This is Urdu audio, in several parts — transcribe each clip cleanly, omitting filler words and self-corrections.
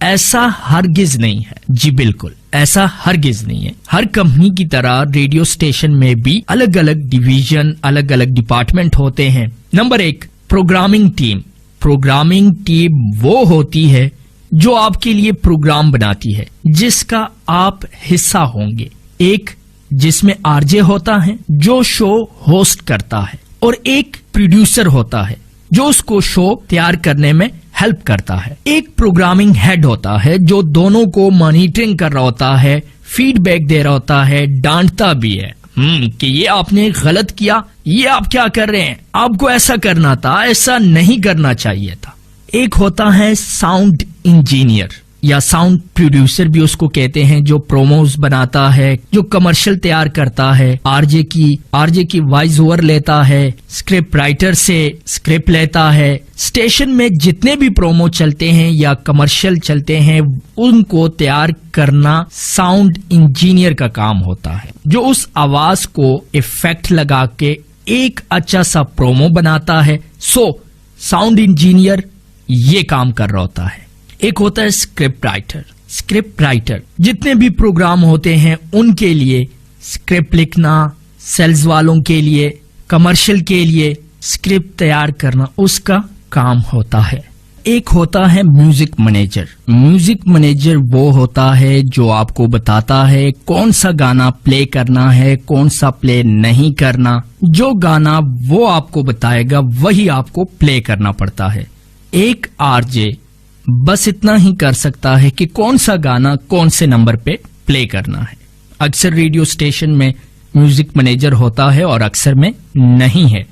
ایسا ہرگز نہیں ہے. جی بالکل ایسا ہرگز نہیں ہے. ہر کمپنی کی طرح ریڈیو اسٹیشن میں بھی الگ الگ ڈویژن، الگ الگ ڈپارٹمنٹ ہوتے ہیں. Number 1 programming team. Programming team وہ ہوتی ہے جو آپ کے لیے پروگرام بناتی ہے، جس کا آپ حصہ ہوں گے. ایک جس میں آر جے ہوتا ہے جو شو ہوسٹ کرتا ہے، اور ایک پروڈیوسر ہوتا ہے جو اس کو شو تیار کرنے میں ہیلپ کرتا ہے. ایک پروگرامنگ ہیڈ ہوتا ہے جو دونوں کو مانیٹرنگ کر رہا ہوتا ہے، فیڈ بیک دے رہا ہوتا ہے، ڈانٹتا بھی ہے کہ یہ آپ نے غلط کیا، یہ آپ کیا کر رہے ہیں، آپ کو ایسا کرنا تھا، ایسا نہیں کرنا چاہیے تھا. ایک ہوتا ہے ساؤنڈ انجینئر یا ساؤنڈ پروڈیوسر بھی اس کو کہتے ہیں، جو پروموز بناتا ہے، جو کمرشل تیار کرتا ہے، آر جے کی وائس اوور لیتا ہے، اسکرپٹ رائٹر سے اسکرپٹ لیتا ہے. اسٹیشن میں جتنے بھی پرومو چلتے ہیں یا کمرشل چلتے ہیں ان کو تیار کرنا ساؤنڈ انجینئر کا کام ہوتا ہے، جو اس آواز کو ایفیکٹ لگا کے ایک اچھا سا پرومو بناتا ہے. ساؤنڈ انجینئر یہ کام کر رہا ہوتا ہے. ایک ہوتا ہے اسکرپٹ رائٹر جتنے بھی پروگرام ہوتے ہیں ان کے لیے اسکرپٹ لکھنا، سیلز والوں کے لیے، کمرشل کے لیے اسکرپٹ تیار کرنا اس کا کام ہوتا ہے. ایک ہوتا ہے میوزک مینیجر وہ ہوتا ہے جو آپ کو بتاتا ہے کون سا گانا پلے کرنا ہے، کون سا پلے نہیں کرنا. جو گانا وہ آپ کو بتائے گا وہی آپ کو پلے کرنا پڑتا ہے. ایک آر جے بس اتنا ہی کر سکتا ہے کہ کون سا گانا کون سے نمبر پہ پلے کرنا ہے. اکثر ریڈیو اسٹیشن میں میوزک مینیجر ہوتا ہے اور اکثر میں نہیں ہے.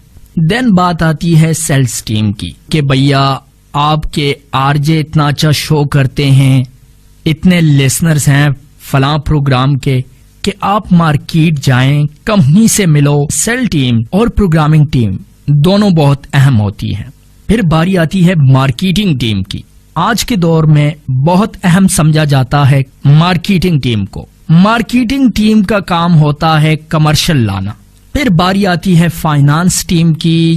دین بات آتی ہے سیلز ٹیم کی کہ بھیا آپ کے آر جے اتنا اچھا شو کرتے ہیں، اتنے لسنرز ہیں فلاں پروگرام کے، کہ آپ مارکیٹ جائیں، کمپنی سے ملو. سیل ٹیم اور پروگرامنگ ٹیم دونوں بہت اہم ہوتی ہیں. پھر باری آتی ہے مارکیٹنگ ٹیم کی. آج کے دور میں بہت اہم سمجھا جاتا ہے مارکیٹنگ ٹیم کو. مارکیٹنگ ٹیم کا کام ہوتا ہے کمرشل لانا. پھر باری آتی ہے فائنانس ٹیم کی.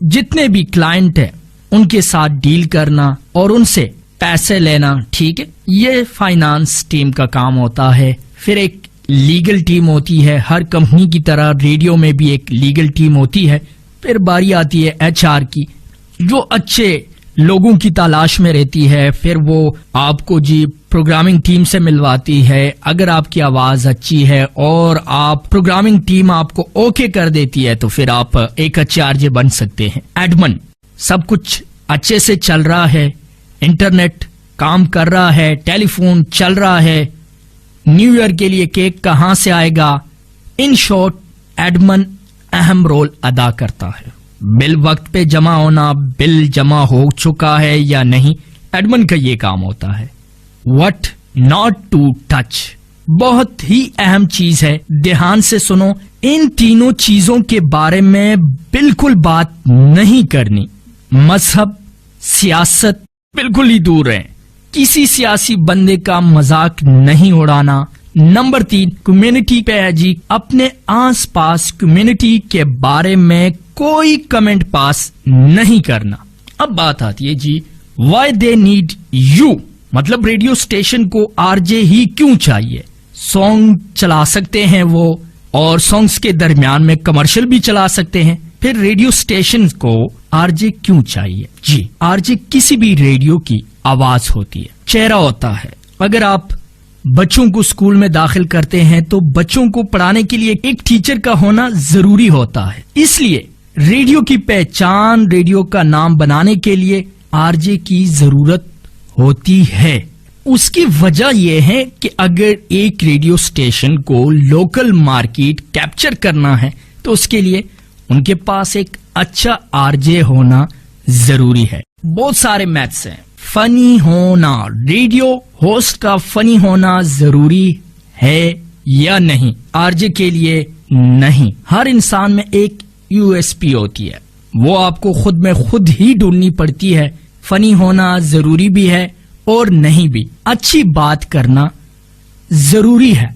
جتنے بھی کلائنٹ ہیں ان کے ساتھ ڈیل کرنا اور ان سے پیسے لینا، ٹھیک ہے، یہ فائنانس ٹیم کا کام ہوتا ہے. پھر ایک لیگل ٹیم ہوتی ہے، ہر کمپنی کی طرح ریڈیو میں بھی ایک لیگل ٹیم ہوتی ہے. پھر باری آتی ہے ایچ آر کی، جو اچھے لوگوں کی تلاش میں رہتی ہے. پھر وہ آپ کو پروگرامنگ ٹیم سے ملواتی ہے. اگر آپ کی آواز اچھی ہے اور آپ پروگرامنگ ٹیم آپ کو اوکے کر دیتی ہے تو پھر آپ ایک اچھے آر جے بن سکتے ہیں. ایڈمن، سب کچھ اچھے سے چل رہا ہے، انٹرنیٹ کام کر رہا ہے، ٹیلی فون چل رہا ہے، نیو ایئر کے لیے کیک کہاں سے آئے گا. ان شارٹ ایڈمن اہم رول ادا کرتا ہے. بل وقت پہ جمع ہونا، بل جمع ہو چکا ہے یا نہیں، ایڈمن کا یہ کام ہوتا ہے. وٹ ناٹ ٹو ٹچ بہت ہی اہم چیز ہے، دھیان سے سنو. ان تینوں چیزوں کے بارے میں بالکل بات نہیں کرنی. مذہب، سیاست بالکل ہی دور رہیں. کسی سیاسی بندے کا مذاق نہیں اڑانا. نمبر 3 کمیونٹی پہ ہے اپنے آس پاس کمیونٹی کے بارے میں کوئی کمنٹ پاس نہیں کرنا. اب بات آتی ہے وائی دے نیڈ یو، مطلب ریڈیو اسٹیشن کو آر جے ہی کیوں چاہیے. سانگ چلا سکتے ہیں وہ، اور سانگز کے درمیان میں کمرشل بھی چلا سکتے ہیں. پھر ریڈیو اسٹیشن کو آر جے کیوں چاہیے؟ آر جے کسی بھی ریڈیو کی آواز ہوتی ہے، چہرہ ہوتا ہے. اگر آپ بچوں کو اسکول میں داخل کرتے ہیں تو بچوں کو پڑھانے کے لیے ایک ٹیچر کا ہونا ضروری ہوتا ہے. اس لیے ریڈیو کی پہچان، ریڈیو کا نام بنانے کے لیے آر جے کی ضرورت ہوتی ہے. اس کی وجہ یہ ہے کہ اگر ایک ریڈیو اسٹیشن کو لوکل مارکیٹ کیپچر کرنا ہے تو اس کے لیے ان کے پاس ایک اچھا آر جے ہونا ضروری ہے. بہت سارے میتھس ہیں. فنی ہونا، ریڈیو ہوسٹ کا فنی ہونا ضروری ہے یا نہیں؟ آر جے کے لیے نہیں. ہر انسان میں ایک یو ایس پی ہوتی ہے، وہ آپ کو خود میں خود ہی ڈھونڈنی پڑتی ہے. فنی ہونا ضروری بھی ہے اور نہیں بھی. اچھی بات کرنا ضروری ہے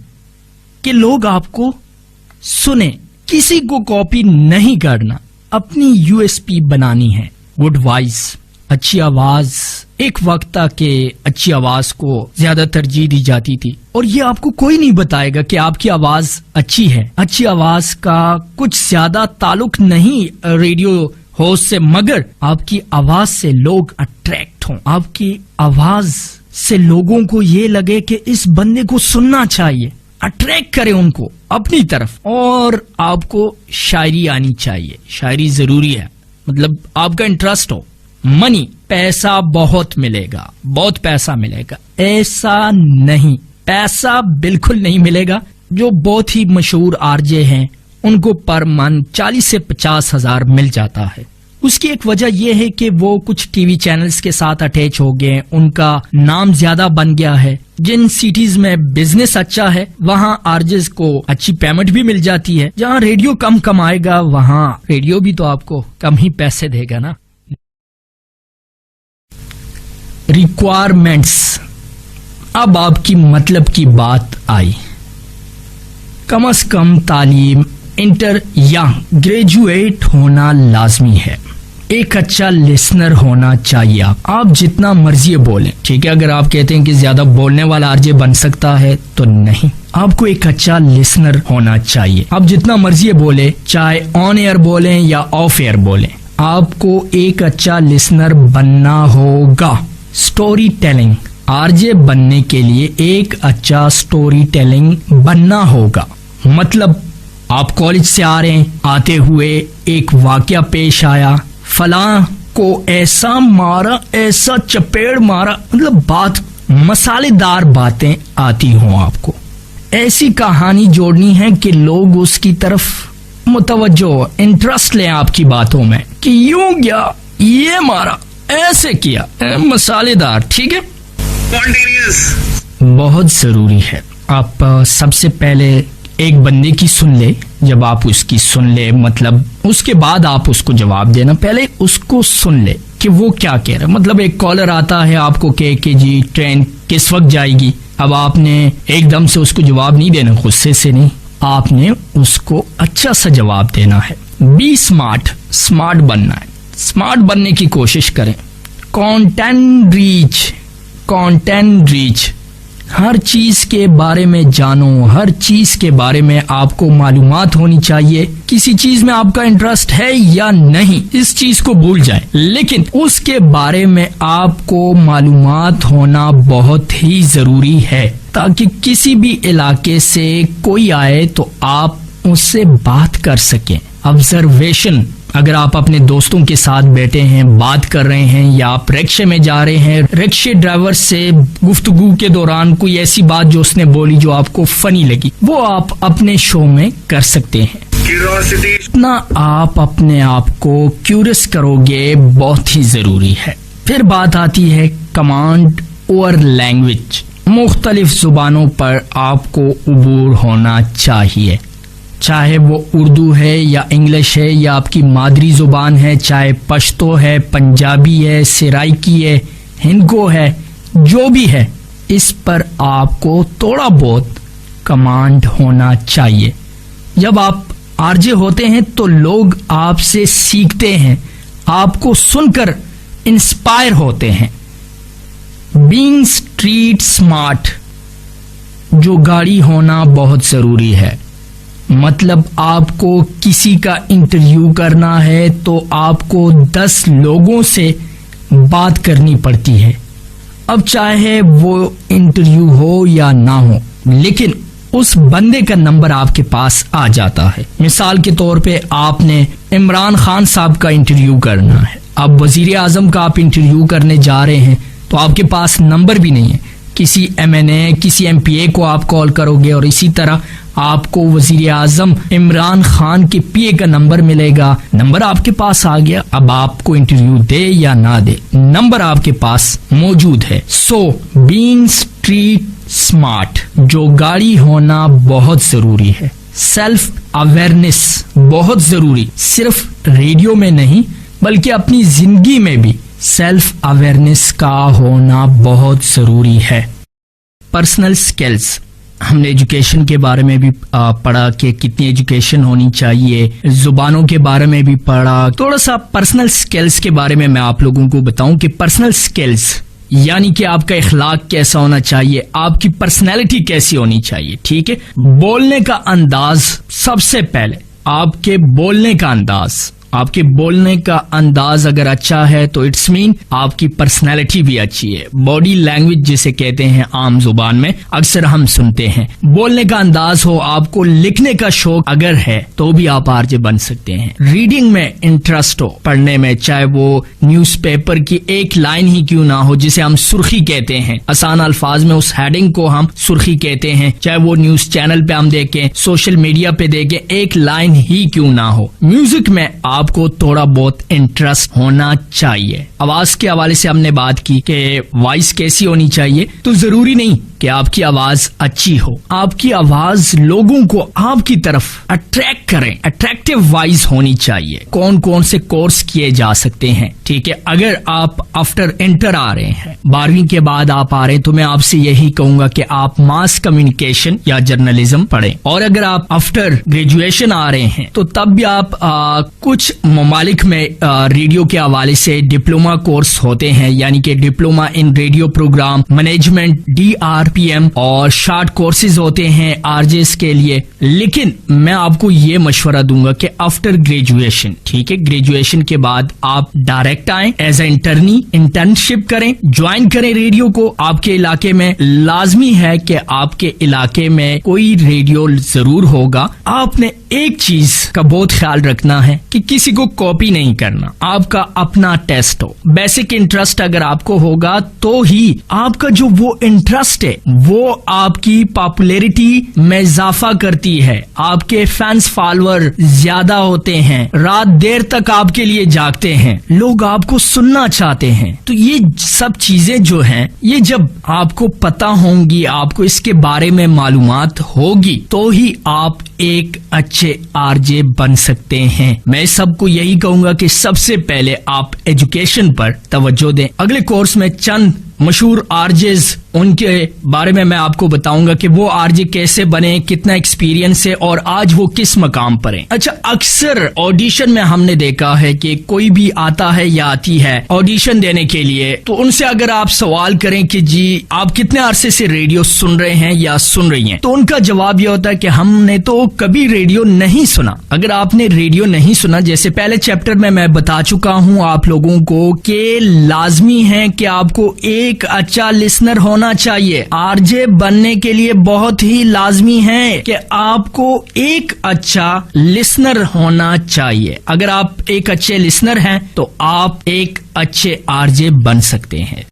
کہ لوگ آپ کو سنیں. کسی کو کاپی نہیں کرنا، اپنی یو ایس پی بنانی ہے. گڈ وائس، اچھی آواز ایک وقت تھا کہ اچھی آواز کو زیادہ ترجیح دی جاتی تھی، اور یہ آپ کو کوئی نہیں بتائے گا کہ آپ کی آواز اچھی ہے. اچھی آواز کا کچھ زیادہ تعلق نہیں ریڈیو ہوسٹ سے، مگر آپ کی آواز سے لوگ اٹریکٹ ہوں، آپ کی آواز سے لوگوں کو یہ لگے کہ اس بندے کو سننا چاہیے، اٹریکٹ کرے ان کو اپنی طرف. اور آپ کو شاعری آنی چاہیے، شاعری ضروری ہے، مطلب آپ کا انٹرسٹ ہو. منی، پیسہ بہت ملے گا، بہت پیسہ ملے گا، ایسا نہیں، پیسہ بالکل نہیں ملے گا. جو بہت ہی مشہور آرجے ہیں ان کو پر منتھ 40 سے 50 ہزار مل جاتا ہے. اس کی ایک وجہ یہ ہے کہ وہ کچھ ٹی وی چینلز کے ساتھ اٹیچ ہو گئے، ان کا نام زیادہ بن گیا ہے. جن سٹیز میں بزنس اچھا ہے وہاں آرجز کو اچھی پیمنٹ بھی مل جاتی ہے. جہاں ریڈیو کم کمائے گا وہاں ریڈیو بھی تو آپ کو کم ہی پیسے دے گا نا. ریکوائرمنٹس، اب آپ کی مطلب کی بات آئی. کم از کم تعلیم انٹر یا گریجویٹ ہونا لازمی ہے. ایک اچھا لسنر ہونا چاہیے. آپ جتنا مرضی بولیں، ٹھیک ہے. اگر آپ کہتے ہیں کہ زیادہ بولنے والا آرجے بن سکتا ہے تو نہیں، آپ کو ایک اچھا لسنر ہونا چاہیے. آپ جتنا مرضی بولیں، چاہے آن ایئر بولیں یا آف ایئر بولیں، آپ کو ایک اچھا لسنر بننا ہوگا. سٹوری ٹیلنگ، آرجے بننے کے لیے ایک اچھا سٹوری ٹیلنگ بننا ہوگا. مطلب آپ کالج سے آ رہے ہیں، آتے ہوئے ایک واقعہ پیش آیا، فلاں کو ایسا مارا، ایسا چپیڑ مارا، مطلب بات مسالے دار باتیں آتی ہوں آپ کو. ایسی کہانی جوڑنی ہے کہ لوگ اس کی طرف متوجہ، انٹرسٹ لیں آپ کی باتوں میں، کہ یوں گیا، یہ مارا، ایسے کیا، مسالے دار. ٹھیک ہے، بہت ضروری ہے. آپ سب سے پہلے ایک بندے کی سن لے. جب آپ اس کی سن لے، مطلب اس کے بعد آپ اس کو جواب دینا. پہلے اس کو سن لے کہ وہ کیا کہہ رہا ہے. مطلب ایک کالر آتا ہے آپ کو کہ جی ٹرین کس وقت جائے گی. اب آپ نے ایک دم سے اس کو جواب نہیں دینا، غصے سے نہیں، آپ نے اس کو اچھا سا جواب دینا ہے. بی اسمارٹ، اسمارٹ بننا ہے، اسمارٹ بننے کی کوشش کریں. کانٹینٹ ریچ، ہر چیز کے بارے میں جانو، ہر چیز کے بارے میں آپ کو معلومات ہونی چاہیے. کسی چیز میں آپ کا انٹرسٹ ہے یا نہیں، اس چیز کو بھول جائیں، لیکن اس کے بارے میں آپ کو معلومات ہونا بہت ہی ضروری ہے، تاکہ کسی بھی علاقے سے کوئی آئے تو آپ اس سے بات کر سکیں. آبزرویشن، اگر آپ اپنے دوستوں کے ساتھ بیٹھے ہیں، بات کر رہے ہیں، یا آپ رکشے میں جا رہے ہیں، رکشے ڈرائیور سے گفتگو کے دوران کوئی ایسی بات جو اس نے بولی جو آپ کو فنی لگی، وہ آپ اپنے شو میں کر سکتے ہیں. اتنا آپ اپنے آپ کو کیورس کرو گے بہت ہی ضروری ہے. پھر بات آتی ہے کمانڈ اوور لینگویج. مختلف زبانوں پر آپ کو عبور ہونا چاہیے، چاہے وہ اردو ہے یا انگلش ہے یا آپ کی مادری زبان ہے، چاہے پشتو ہے، پنجابی ہے، سرائکی ہے، ہندکو ہے، جو بھی ہے، اس پر آپ کو تھوڑا بہت کمانڈ ہونا چاہیے. جب آپ آرجے ہوتے ہیں تو لوگ آپ سے سیکھتے ہیں، آپ کو سن کر انسپائر ہوتے ہیں. بینگ اسٹریٹ اسمارٹ، جو گاڑی ہونا بہت ضروری ہے. مطلب آپ کو کسی کا انٹرویو کرنا ہے تو آپ کو 10 لوگوں سے بات کرنی پڑتی ہے. اب چاہے وہ انٹرویو ہو یا نہ ہو، لیکن اس بندے کا نمبر آپ کے پاس آ جاتا ہے. مثال کے طور پہ آپ نے عمران خان صاحب کا انٹرویو کرنا ہے. اب وزیر اعظم کا آپ انٹرویو کرنے جا رہے ہیں تو آپ کے پاس نمبر بھی نہیں ہے. کسی MNA، کسی MP کو آپ کال کرو گے، اور اسی طرح آپ کو وزیر اعظم عمران خان کے PA کا نمبر ملے گا. نمبر آپ کے پاس آ گیا. اب آپ کو انٹرویو دے یا نہ دے، نمبر آپ کے پاس موجود ہے. سو بینگ اسٹریٹ اسمارٹ، جو گاڑی ہونا بہت ضروری ہے. سیلف اویئرنیس بہت ضروری، صرف ریڈیو میں نہیں بلکہ اپنی زندگی میں بھی سیلف اویئرنیس کا ہونا بہت ضروری ہے. پرسنل سکلز، ہم نے ایجوکیشن کے بارے میں بھی پڑھا کہ کتنی ایجوکیشن ہونی چاہیے، زبانوں کے بارے میں بھی پڑھا. تھوڑا سا پرسنل سکلز کے بارے میں آپ لوگوں کو بتاؤں کہ پرسنل سکلز یعنی کہ آپ کا اخلاق کیسا ہونا چاہیے، آپ کی پرسنالٹی کیسی ہونی چاہیے. ٹھیک ہے، بولنے کا انداز، سب سے پہلے آپ کے بولنے کا انداز اگر اچھا ہے تو اٹس مین آپ کی پرسنالٹی بھی اچھی ہے. باڈی لینگویج جسے کہتے ہیں عام زبان میں اکثر ہم سنتے ہیں. بولنے کا انداز ہو، آپ کو لکھنے کا شوق اگر ہے تو بھی آپ آرجے بن سکتے ہیں. ریڈنگ میں انٹرسٹ ہو، پڑھنے میں، چاہے وہ نیوز پیپر کی ایک لائن ہی کیوں نہ ہو جسے ہم سرخی کہتے ہیں، آسان الفاظ میں اس ہیڈنگ کو ہم سرخی کہتے ہیں، چاہے وہ نیوز چینل پہ ہم دیکھیں، سوشل میڈیا پہ دیکھیں، ایک لائن ہی کیوں نہ ہو. میوزک میں آپ کو تھوڑا بہت انٹرسٹ ہونا چاہیے. آواز کے حوالے سے ہم نے بات کی کہ وائس کیسی ہونی چاہیے، تو ضروری نہیں کہ آپ کی آواز اچھی ہو، آپ کی آواز لوگوں کو آپ کی طرف اٹریکٹ کریں، اٹریکٹیو وائس ہونی چاہیے. کون کون سے کورس کیے جا سکتے ہیں؟ ٹھیک ہے، اگر آپ آفٹر انٹر آ رہے ہیں، 12ویں کے بعد آپ آ رہے ہیں، تو میں آپ سے یہی کہوں گا کہ آپ ماس کمیونیکیشن یا جرنلزم پڑھیں. اور اگر آپ آفٹر گریجویشن آ رہے ہیں تو تب بھی آپ کچھ ممالک میں ریڈیو کے حوالے سے ڈپلوما کورس ہوتے ہیں، یعنی کہ diploma in radio program management DRPM اور شارٹ کورسز ہوتے ہیں RJs کے لیے. لیکن میں آپ کو یہ مشورہ دوں گا کہ آفٹر گریجویشن، ٹھیک ہے، گریجویشن کے بعد آپ ڈائریکٹ آئیں، ایز اے انٹرنشپ کریں، جوائن کریں ریڈیو کو. آپ کے علاقے میں لازمی ہے کہ آپ کے علاقے میں کوئی ریڈیو ضرور ہوگا. آپ نے ایک چیز کا بہت خیال رکھنا ہے کہ کسی کو کاپی نہیں کرنا، آپ کا اپنا ٹیسٹ ہو. بیسک انٹرسٹ اگر آپ کو ہوگا تو ہی آپ کا جو وہ انٹرسٹ ہے وہ آپ کی پاپولیرٹی میں اضافہ کرتی ہے، آپ کے فینس فالوور زیادہ ہوتے ہیں، رات دیر تک آپ کے لیے جاگتے ہیں، لوگ آپ کو سننا چاہتے ہیں. تو یہ سب چیزیں جو ہیں، یہ جب آپ کو پتا ہوں گی، آپ کو اس کے بارے میں معلومات ہوگی تو ہی آپ ایک اچھے RJ بن سکتے ہیں. میں سب کو یہی کہوں گا کہ سب سے پہلے آپ ایجوکیشن پر توجہ دیں. اگلے کورس میں چند مشہور RJs ان کے بارے میں آپ کو بتاؤں گا کہ وہ RJ کیسے بنے، کتنا ایکسپیرینس ہے اور آج وہ کس مقام پر ہیں. اچھا، اکثر آڈیشن میں ہم نے دیکھا ہے کہ کوئی بھی آتا ہے یا آتی ہے آڈیشن دینے کے لیے، تو ان سے اگر آپ سوال کریں کہ جی آپ کتنے عرصے سے ریڈیو سن رہے ہیں یا سن رہی ہیں، تو ان کا جواب یہ ہوتا ہے کہ ہم نے تو کبھی ریڈیو نہیں سنا. اگر آپ نے ریڈیو نہیں سنا، جیسے پہلے چیپٹر میں بتا چکا ہوں آپ لوگوں کو کہ لازمی ہے کہ آپ کو ایک اچھا لسنر ہونا چاہیے. RJ بننے کے لیے بہت ہی لازمی ہے کہ آپ کو ایک اچھا لسنر ہونا چاہیے. اگر آپ ایک اچھے لسنر ہیں تو آپ ایک اچھے RJ بن سکتے ہیں.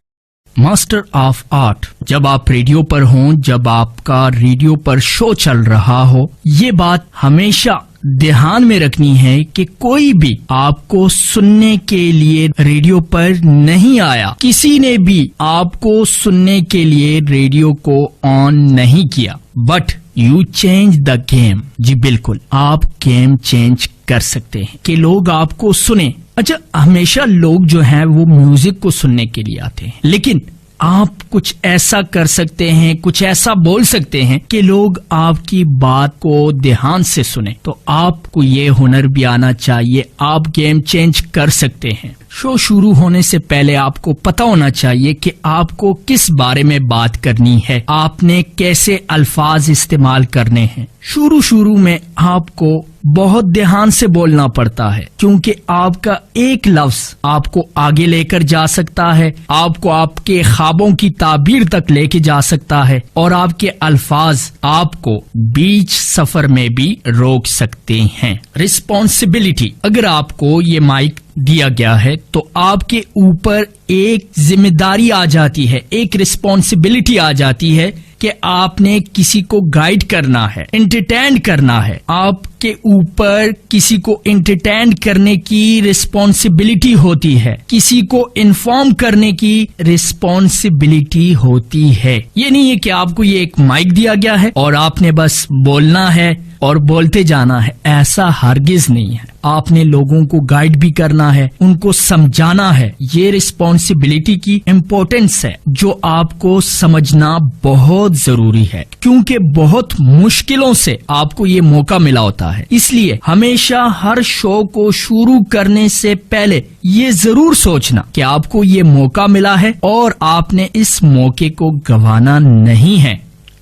ماسٹر آف آرٹ، جب آپ ریڈیو پر ہوں، جب آپ کا ریڈیو پر شو چل رہا ہو، یہ بات ہمیشہ دھیان میں رکھنی ہے کہ کوئی بھی آپ کو سننے کے لیے ریڈیو پر نہیں آیا، کسی نے بھی آپ کو سننے کے لیے ریڈیو کو آن نہیں کیا. But you change the game. جی بالکل، آپ گیم چینج کر سکتے ہیں کہ لوگ آپ کو سنیں. اچھا، ہمیشہ لوگ جو ہیں وہ میوزک کو سننے کے لیے آتے ہیں، لیکن آپ کچھ ایسا کر سکتے ہیں، کچھ ایسا بول سکتے ہیں کہ لوگ آپ کی بات کو دھیان سے سنیں. تو آپ کو یہ ہنر بھی آنا چاہیے، آپ گیم چینج کر سکتے ہیں. شو شروع ہونے سے پہلے آپ کو پتا ہونا چاہیے کہ آپ کو کس بارے میں بات کرنی ہے، آپ نے کیسے الفاظ استعمال کرنے ہیں. شروع میں آپ کو بہت دھیان سے بولنا پڑتا ہے، کیونکہ آپ کا ایک لفظ آپ کو آگے لے کر جا سکتا ہے، آپ کو آپ کے خوابوں کی تعبیر تک لے کے جا سکتا ہے، اور آپ کے الفاظ آپ کو بیچ سفر میں بھی روک سکتے ہیں. رسپانسبلٹی، اگر آپ کو یہ مائک دیا گیا ہے تو آپ کے اوپر ایک ذمہ داری آ جاتی ہے، ایک رسپانسبلٹی آ جاتی ہے کہ آپ نے کسی کو گائیڈ کرنا ہے، انٹرٹین کرنا ہے. آپ کے اوپر کسی کو انٹرٹین کرنے کی رسپانسبلٹی ہوتی ہے، کسی کو انفارم کرنے کی رسپانسبلٹی ہوتی ہے. یہ نہیں ہے کہ آپ کو یہ ایک مائک دیا گیا ہے اور آپ نے بس بولنا ہے اور بولتے جانا ہے، ایسا ہرگز نہیں ہے. آپ نے لوگوں کو گائیڈ بھی کرنا ہے، ان کو سمجھانا ہے. یہ رسپانسبلٹی کی امپورٹنس ہے جو آپ کو سمجھنا بہت ضروری ہے، کیونکہ بہت مشکلوں سے آپ کو یہ موقع ملا ہوتا ہے. اس لیے ہمیشہ ہر شو کو شروع کرنے سے پہلے یہ ضرور سوچنا کہ آپ کو یہ موقع ملا ہے اور آپ نے اس موقع کو گنوانا نہیں ہے.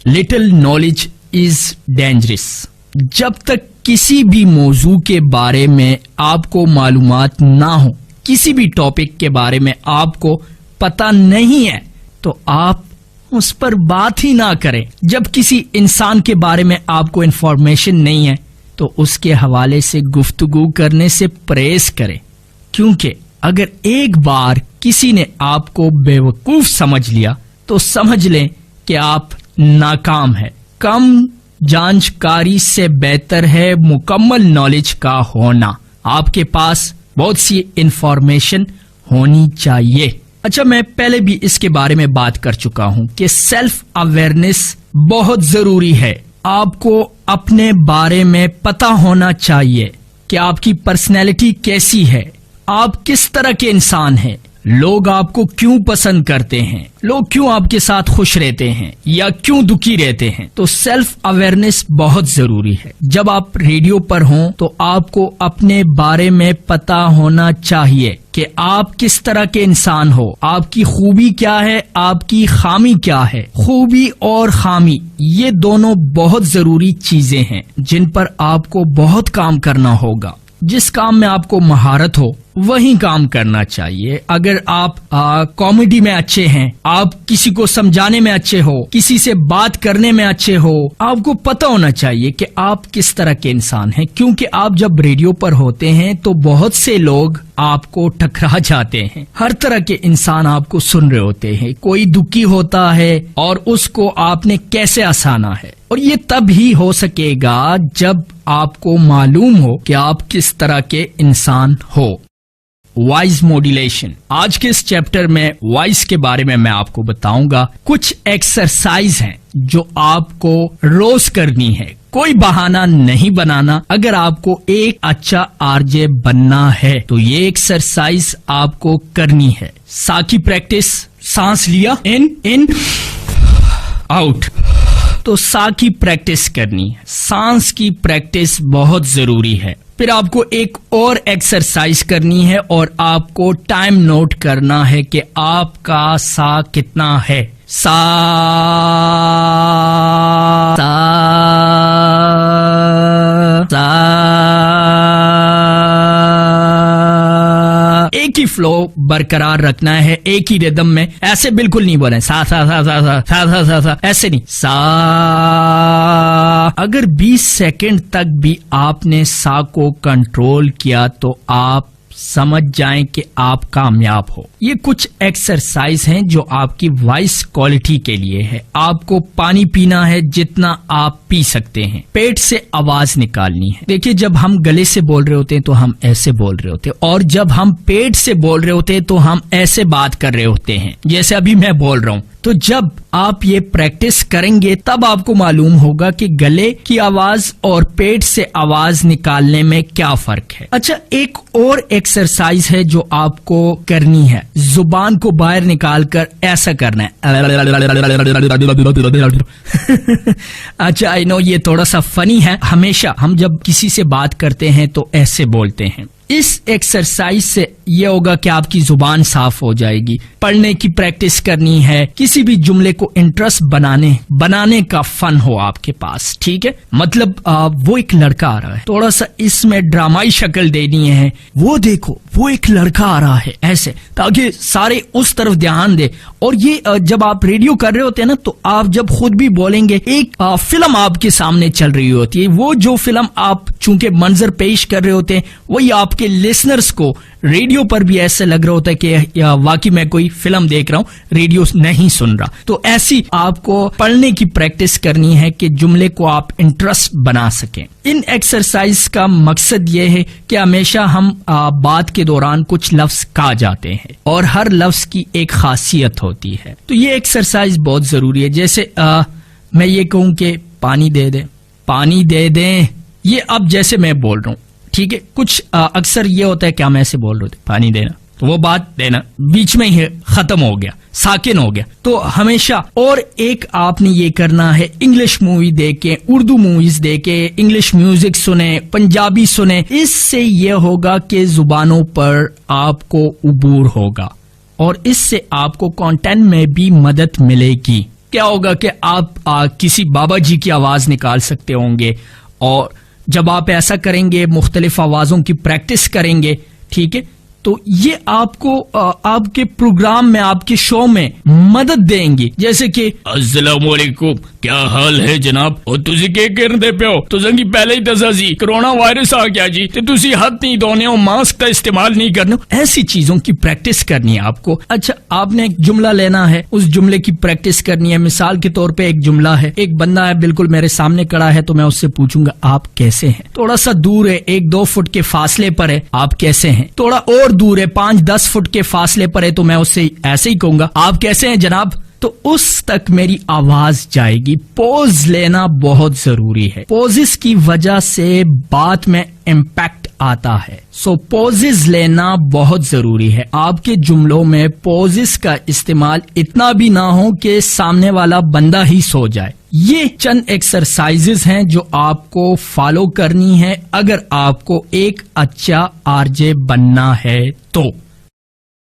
Little knowledge is dangerous. جب تک کسی بھی موضوع کے بارے میں آپ کو معلومات نہ ہو، کسی بھی ٹاپک کے بارے میں آپ کو پتہ نہیں ہے، تو آپ اس پر بات ہی نہ کریں. جب کسی انسان کے بارے میں آپ کو انفارمیشن نہیں ہے تو اس کے حوالے سے گفتگو کرنے سے پرہیز کریں، کیونکہ اگر ایک بار کسی نے آپ کو بیوقوف سمجھ لیا تو سمجھ لیں کہ آپ ناکام ہیں. کم جانچکاری سے بہتر ہے مکمل نالج کا ہونا. آپ کے پاس بہت سی انفارمیشن ہونی چاہیے. اچھا، میں پہلے بھی اس کے بارے میں بات کر چکا ہوں کہ سیلف اویئرنیس بہت ضروری ہے. آپ کو اپنے بارے میں پتہ ہونا چاہیے کہ آپ کی پرسنالٹی کیسی ہے، آپ کس طرح کے انسان ہیں، لوگ آپ کو کیوں پسند کرتے ہیں، لوگ کیوں آپ کے ساتھ خوش رہتے ہیں یا کیوں دکھی رہتے ہیں. تو سیلف اویئرنیس بہت ضروری ہے. جب آپ ریڈیو پر ہوں تو آپ کو اپنے بارے میں پتہ ہونا چاہیے کہ آپ کس طرح کے انسان ہو، آپ کی خوبی کیا ہے، آپ کی خامی کیا ہے. خوبی اور خامی یہ دونوں بہت ضروری چیزیں ہیں جن پر آپ کو بہت کام کرنا ہوگا. جس کام میں آپ کو مہارت ہو وہی کام کرنا چاہیے. اگر آپ کامیڈی میں اچھے ہیں، آپ کسی کو سمجھانے میں اچھے ہو، کسی سے بات کرنے میں اچھے ہو، آپ کو پتہ ہونا چاہیے کہ آپ کس طرح کے انسان ہیں. کیونکہ آپ جب ریڈیو پر ہوتے ہیں تو بہت سے لوگ آپ کو ٹکرا جاتے ہیں. ہر طرح کے انسان آپ کو سن رہے ہوتے ہیں. کوئی دکھی ہوتا ہے اور اس کو آپ نے کیسے ہنسانا ہے، اور یہ تب ہی ہو سکے گا جب آپ کو معلوم ہو کہ آپ کس طرح کے انسان ہو. Voice modulation. آج کے اس چیپٹر میں وائس کے بارے میں آپ کو بتاؤں گا. کچھ ایکسرسائز ہیں جو آپ کو روز کرنی ہے. کوئی بہانہ نہیں بنانا. اگر آپ کو ایک اچھا RJ بننا ہے تو یہ ایکسرسائز آپ کو کرنی ہے. سا کی پریکٹس. سانس لیا، ان آؤٹ، تو سا کی پریکٹس کرنی ہے. سانس کی پریکٹس بہت ضروری ہے. پھر آپ کو ایک اور ایکسرسائز کرنی ہے اور آپ کو ٹائم نوٹ کرنا ہے کہ آپ کا سا کتنا ہے. سا سا سا. ایک ہی فلو برقرار رکھنا ہے، ایک ہی ردم میں. ایسے بالکل نہیں بولیں سا سا سا سا سا سا سا سا سا، ایسے نہیں. سا. اگر 20 سیکنڈ تک بھی آپ نے سا کو کنٹرول کیا تو آپ سمجھ جائیں کہ آپ کامیاب ہو. یہ کچھ ایکسرسائز ہیں جو آپ کی وائس کوالٹی کے لیے ہے. آپ کو پانی پینا ہے جتنا آپ پی سکتے ہیں. پیٹ سے آواز نکالنی ہے. دیکھیے، جب ہم گلے سے بول رہے ہوتے ہیں تو ہم ایسے بول رہے ہوتے ہیں، اور جب ہم پیٹ سے بول رہے ہوتے ہیں تو ہم ایسے بات کر رہے ہوتے ہیں جیسے ابھی میں بول رہا ہوں. تو جب آپ یہ پریکٹس کریں گے تب آپ کو معلوم ہوگا کہ گلے کی آواز اور پیٹ سے آواز نکالنے میں کیا فرق ہے. اچھا، ایک اور ایکسرسائز ہے جو آپ کو کرنی ہے. زبان کو باہر نکال کر ایسا کرنا ہے. اچھا، آئی نو یہ تھوڑا سا فنی ہے. ہمیشہ ہم جب کسی سے بات کرتے ہیں تو ایسے بولتے ہیں. اس ایکسرسائز سے یہ ہوگا کہ آپ کی زبان صاف ہو جائے گی. پڑھنے کی پریکٹس کرنی ہے. کسی بھی جملے کو انٹرسٹ بنانے کا فن ہو آپ کے پاس. ٹھیک ہے، مطلب وہ ایک لڑکا آ رہا ہے، تھوڑا سا اس میں ڈرامائی شکل دینی ہے. وہ دیکھو، وہ ایک لڑکا آ رہا ہے، ایسے، تاکہ سارے اس طرف دھیان دے. اور یہ جب آپ ریڈیو کر رہے ہوتے ہیں نا تو آپ جب خود بھی بولیں گے، ایک فلم آپ کے سامنے چل رہی ہوتی ہے. وہ جو فلم آپ چونکہ منظر پیش کر رہے ہوتے ہیں وہی آپ کے لسنرز کو ریڈیو پر بھی ایسا لگ رہا ہوتا ہے کہ واقعی میں کوئی فلم دیکھ رہا ہوں، ریڈیو نہیں سن رہا. تو ایسی آپ کو پڑھنے کی پریکٹس کرنی ہے کہ جملے کو آپ انٹرسٹ بنا سکیں. ان ایکسرسائز کا مقصد یہ ہے کہ ہمیشہ ہم بات کے دوران کچھ لفظ کہا جاتے ہیں اور ہر لفظ کی ایک خاصیت ہوتی ہے. تو یہ ایکسرسائز بہت ضروری ہے. جیسے میں یہ کہوں کہ پانی دے دے پانی دے دیں. یہ اب جیسے میں بول رہا ہوں, ٹھیک ہے, کچھ اکثر یہ ہوتا ہے کہ ہم ایسے بول رہے ہوتے پانی دینا, تو وہ بات دینا بیچ میں ہی ختم ہو گیا, ساکن ہو گیا. تو ہمیشہ اور ایک آپ نے یہ کرنا ہے, انگلش مووی دیکھیں, اردو موویز دیکھیں, انگلش میوزک سنیں, پنجابی سنیں. اس سے یہ ہوگا کہ زبانوں پر آپ کو عبور ہوگا اور اس سے آپ کو کانٹینٹ میں بھی مدد ملے گی. کیا ہوگا کہ آپ کسی بابا جی کی آواز نکال سکتے ہوں گے, اور جب آپ ایسا کریں گے, مختلف آوازوں کی پریکٹس کریں گے, ٹھیک ہے, تو یہ آپ کو آپ کے پروگرام میں, آپ کے شو میں مدد دیں گی. جیسے کہ السلام علیکم, کیا حال ہے جناب, اور تسی کی کرتے پہ ہو, تو زنگی پہلے ہی دسا جی کرونا وائرس آ گیا جی, تے تسی ہاتھ نہیں دھونے ہو, ماسک کا استعمال نہیں کرنا. ایسی چیزوں کی پریکٹس کرنی ہے آپ کو. اچھا, آپ نے ایک جملہ لینا ہے, اس جملے کی پریکٹس کرنی ہے. مثال کے طور پہ ایک جملہ ہے, ایک بندہ ہے بالکل میرے سامنے کھڑا ہے, تو میں اس سے پوچھوں گا آپ کیسے ہیں. تھوڑا سا دور ہے, 1-2 فٹ کے فاصلے پر ہے, آپ کیسے ہیں. تھوڑا اور دور ہے, 5-10 فٹ کے فاصلے پر ہے, تو میں اس سے ایسے ہی کہوں گا آپ کیسے ہیں جناب. تو اس تک میری آواز جائے گی. پوز لینا بہت ضروری ہے. پوزز کی وجہ سے بات میں امپیکٹ آتا ہے. سو پوزز لینا بہت ضروری ہے. آپ کے جملوں میں پوزز کا استعمال اتنا بھی نہ ہو کہ سامنے والا بندہ ہی سو جائے. یہ چند ایکسرسائزز ہیں جو آپ کو فالو کرنی ہے اگر آپ کو ایک اچھا آر جے بننا ہے تو.